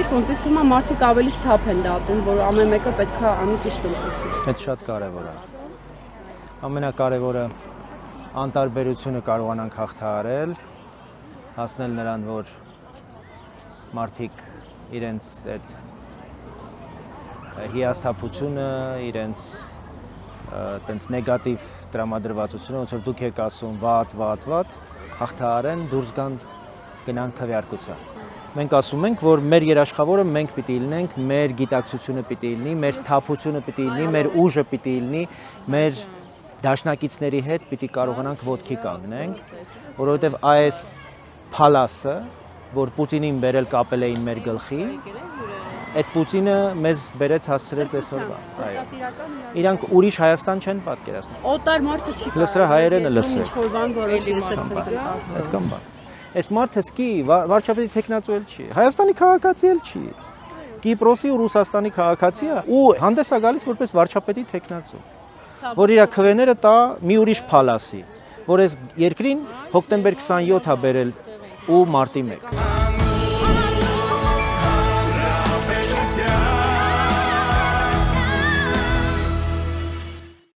տեսեք, ոնց ինձ թվում է մարդիկ ավելի սթափ են դատում, որ ամեն մեկը պետք է անի ճիշտ ընտրություն։ Դա շատ կարևոր է։ Ամենակարևորը անտարբերությունը կարողանանք հաղթահարել, հասնել նրան, որ մարդիկ իրենց այդ հիասթափությունը, իրենց տենց նեգատիվ տրամադրվածությունը, ոնց որ դուք եք ասում վատ, հաղթահարեն, դուրս գան գնան քվեարկության։ Մենք ասում ենք, որ մեր երաշխավորը մենք պիտի լինենք, մեր գիտակցությունը պիտի լինի, մեր սթափությունը պիտի լինի, մեր ուժը պիտի լինի, մեր դաշնակիցների հետ պիտի կարողանանք ոտքի կանգնենք, որովհետև այս փալասը, որ Պուտինին բերել կապել էին մեր գլխի, այդ Պուտինը մեզ բերեց հասցրեց այսօրվա։ Այո։ Իրանք ուրիշ Հայաստան չեն պատկերացնում։ Օտար մարդը չի Լսրա հայերենը լսել։ Ինչ-որ բան որոշի այդպես։ Այդքան բան։ Այս մարդը սկի վարչապետի տեխնացու էլ չի, Հայաստանի քաղաքացի էլ չի, Կիպրոսի ու Ռուսաստանի քաղաքացի է ու հանդես է գալիս որպես վարչապետի տեխնացու, որ իր քվեները տա մի ուրիշ փալասի, որ այս երկրին հոկտեմբեր 27-ը բերել ու մարտի 1։